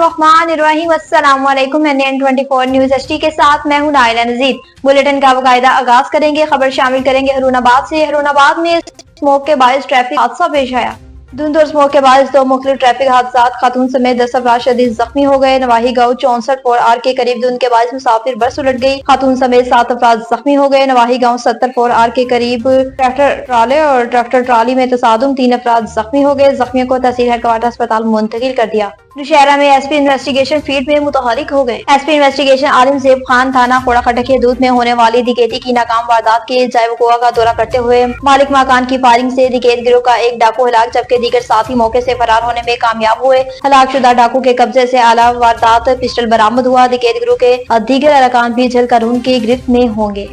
बिस्मिल्लाहिर्रहमानिर्रहीम। अस्सलामुअलैकुम। NN24 news HD के साथ मैं हूं नाइला नजीर। बुलेटिन का बाकायदा आगाज करेंगे। खबर शामिल करेंगे हरूनाबाद से। हरूनाबाद में स्मोक के बायस ट्रैफिक हादसा पेश आया। धुंध और स्मोक के बायस दो मुख्तलिफ ट्रैफिक हादसा, खातून समेत 10 अफराद शदीद जख्मी हो गए। नवाही गांव 64 के करीब धुंध के बायस मुसाफिर बस उलट गई, खातून समेत 7 अफराद जख्मी हो गए। नवाही गांव 70 के करीब ट्रैक्टर ट्राले और ट्रैक्टर ट्राली में तसादुम 3 अफराद जख्मी हो गए। जख्मियों को तहसील हेडक्वार्टर अस्पताल मुंतकिल कर दिया। नौशहरा में एसपी इन्वेस्टिगेशन फील्ड में मुतहरिक हो गए। एसपी इन्वेस्टिगेशन आलिम ज़ेब खान थाना खोड़ा खटक के हदूद में होने वाली दिकेती की नाकाम वारदात के जाए वक़ुआ का दौरा करते हुए मालिक मकान की फायरिंग से दिकेत गिरोह का एक डाकू हलाक जबकि दीगर साथी मौके से फरार होने में कामयाब हुए। हलाक शुदा डाकू के कब्जे से आला वारदात पिस्टल बरामद हुआ। दिकेत गिरोह के दीगर अरकान भी जल्द कानून की गिरफ्त में होंगे।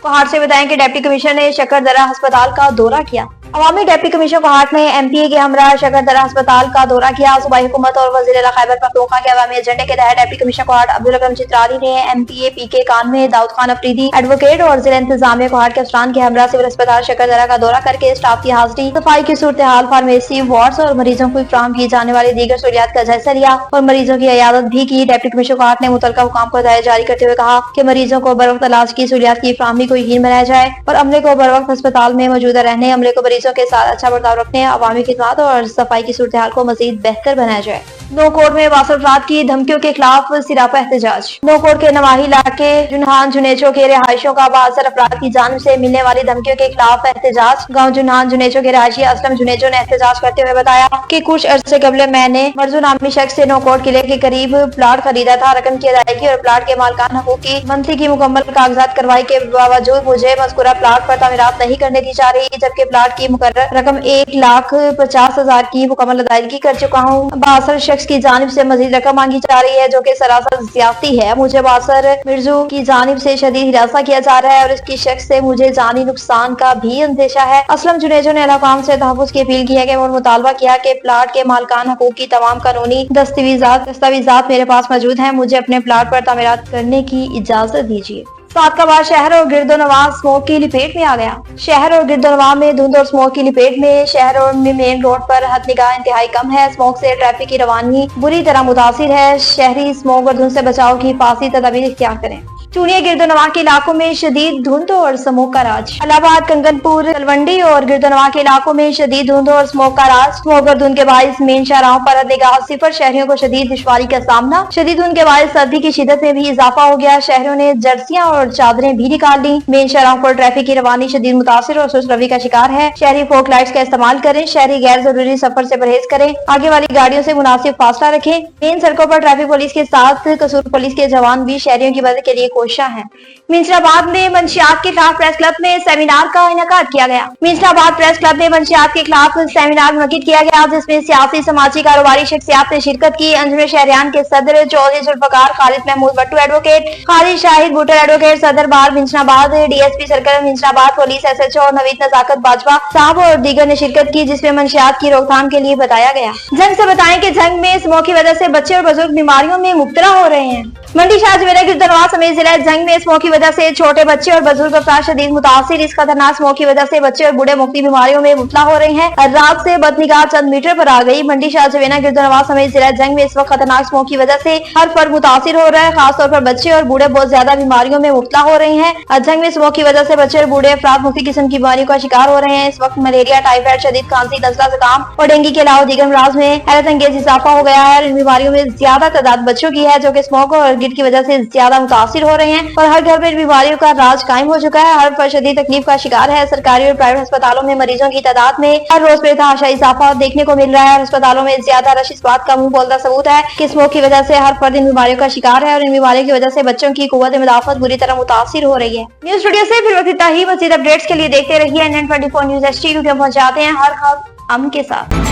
कोहाट से बताएं कि डिप्टी कमिश्नर ने शकरदरा अस्पताल का दौरा किया। अवामी डिप्टी कमिश्नर कोहाट ने MPA के हमरा शकरदरा अस्पताल का दौरा किया। सूबाई हुकूमत और वज़ीर खैबर पख्तूनख्वा के अवामी एजेंडे के तहत डिप्टी कमिश्नर कोहाट अब्दुल अकरम चित्राली ने MPA PK कानवे, दाऊद खान अफरीदी एडवोकेट और जिला इंतजामिया कोहाट के अफसरान के हमरा सिविल अस्पताल शकरदरा का दौरा करके स्टाफ की हाजिरी, सफाई की सूरत हाल, फार्मेसी, वार्ड्स और मरीजों को फराहम की जाने वाली दीगर सहूलियात का जायजा लिया और मरीजों की इयादत भी की। डिप्टी कमिश्नर कोहाट ने मुतल्लिका हुकाम को हिदायत जारी करते हुए कहा कि मरीजों को बर वक्त इलाज की सहूलियात की फराहमी को यकीन बनाया जाए और अमले को बर वक्त अस्पताल में मौजूदा रहने, अमले को मरीजों के साथ अच्छा बर्ताव रखने, अवामी खिदमत और सफाई की सूरत हाल को मजीद बेहतर बनाया जाए। नौकोट में वासल अफराद की धमकियों के खिलाफ सिरापा एहतजाज। नौकोट के नवाही इलाके जुनहान जुनेचो के रिहायशों का बासर अफराद की जानिब से मिलने वाली धमकियों के खिलाफ एहतजाज। गाँव जुनहान जुनेचो के रहायशी असलम जुनेचो ने एहतजाज करते हुए बताया कि कुछ अरसे कबल मैंने मर्जू नामी शख्स से नौकोट किले के करीब प्लाट खरीदा था। रकम की अदायगी और प्लाट के मालकान हकूक की मंथली की मुकम्मल कागजात करवाई के बावजूद मुझे मज़कूरा प्लाट पर तामीरात नहीं करने दी जा रही, जबकि प्लाट की मुकर्रर रकम 1,50,000 की मुकम्मल अदायगी कर चुका हूँ। बासर शख्स की जानिब से मजीद रकम मांगी जा रही है जो कि सरासर ज्यादती है। मुझे बासर मिर्जू की जानिब से शदीद हिरासा किया जा रहा है और इसकी शख्स से मुझे जानी नुकसान का भी अंदेशा है। असलम जुनेजो ने अहकाम से तहफ़्फ़ुज़ की अपील की है कि और मुतालबा किया कि प्लाट के मालकान हकूक की तमाम कानूनी दस्तावेजात मेरे पास मौजूद हैं। मुझे अपने प्लाट पर तामीरात करने की इजाजत दीजिए। सादकाबाद शहर और गिरदोनवां स्मोक की लपेट में आ गया। शहर और गिरदोनवां में धुंध और स्मोक की लपेट में। शहर और मेन रोड पर हद निगाह इंतहाई कम है। स्मोक से ट्रैफिक की रवानगी बुरी तरह मुतासिर है। शहरी स्मोक और धुंध से बचाव की हिफाजती तदाबीर इख्तियार करें। चूनिया गिरदोनवां के इलाकों में शदीद धुंध और स्मोक का राज। इलाहाबाद, कंगनपुर, तलवंडी और गिरदोनवां के इलाकों में शदीद धुंध और स्मोक का राज। स्मोक और धुंध के बायस मेन शाहराहों पर हद निगाह सिफर, शहरियों को शदीद दुश्वारी का सामना। शदीद धुंध के बायस सर्दी की शिद्दत में भी इजाफा हो गया। शहरों ने जर्सियां और चादरें भी निकाल ली। मेन शाहराहों पर ट्रैफिक की रवानी शदीद मुतासिर और सुस्त रवि का शिकार है। शहरी फोक लाइट्स का इस्तेमाल करें। शहरी गैर जरूरी सफर से परहेज करें। आगे वाली गाड़ियों से मुनासिब फासला रखें। मेन सड़कों पर ट्रैफिक पुलिस के साथ कसूर पुलिस के जवान भी शहरियों की मदद के लिए कोशिश हैं। मिंसराबाद में मंशियात के खिलाफ प्रेस क्लब में सेमिनार का इनेकाद किया गया। मिंसराबाद प्रेस क्लब में मंशियात के खिलाफ सेमिनार मुनक्किद किया गया जिसमें सियासी, समाजी, कारोबारी शख्सियात ने शिरकत की। अंजुमन शहरियान के सदर चौधरी जुल्फकार खालिद महमूद भट्टू एडवोकेट, खालिद शाहिद भुट्टर एडवोकेट, सदर bar Minsarabad, DSP circle Minsarabad, police SHO Naveed Nazakat Bajwa साहब और दीगर ने शिरकत की जिसमें मंशियात की रोकथाम के लिए बताया गया। जंग से बताएं कि जंग में स्मोक की वजह से बच्चे और बुजुर्ग बीमारियों में मुब्तला हो रहे हैं। मंडी शाहजमेरा गिरदोनवां समेत जिला जंग में स्मोक की वजह से छोटे बच्चे और बुजुर्ग अफराद शदीद मुतासिर। इस खतरनाक स्मोक की वजह से बच्चे और बूढ़े मुख्तलिफ बीमारियों में मुब्तला हो रहे हैं। रात से बदनिगाह चंद मीटर पर आ गई। मंडी शाहजमेरा गिरदोनवां समेत जिला जंग में इस वक्त खतरनाक स्मोक की वजह से हर फर्द मुतासिर हो रहा है। खासतौर पर बच्चे और बूढ़े बहुत ज्यादा बीमारियों में मुब्तला हो रहे हैं। जंग में स्मोक की वजह से बच्चे और बूढ़े अफराद मुख्तलिफ किस्म की बीमारियों का शिकार हो रहे हैं। इस वक्त मलेरिया, टाइफाइड, शदीद खांसी, नज़ला जुकाम और डेंगू के अलावा दीगर अमराज में हैरत अंगेज इजाफा हो गया है। इन बीमारियों में ज्यादा तादाद बच्चों की है जो कि स्मोक और गिर की वजह से ज्यादा मुतासिर हो रहे हैं और हर घर में बीमारियों का राज कायम हो चुका है। हर फर्द शदीद तकलीफ का शिकार है। सरकारी और प्राइवेट अस्पतालों में मरीजों की तादाद में हर रोज बेतहाशा इजाफा देखने को मिल रहा है। अस्पतालों में ज्यादा रश इस बात का मुंह बोलता सबूत है कि स्मोक की वजह से हर फर्द इन बीमारियों का शिकार है और इन बीमारियों की वजह से बच्चों की कुव्वत मुदाफत बुरी तरह मुतासिर हो रही है। न्यूज स्टूडियो से फिर वक्त इतना ही। मज़ीद अपडेट्स के लिए देखते रहिए NN24 न्यूज HD, क्योंकि हम पहुंचाते हैं हर खबर अमन के साथ।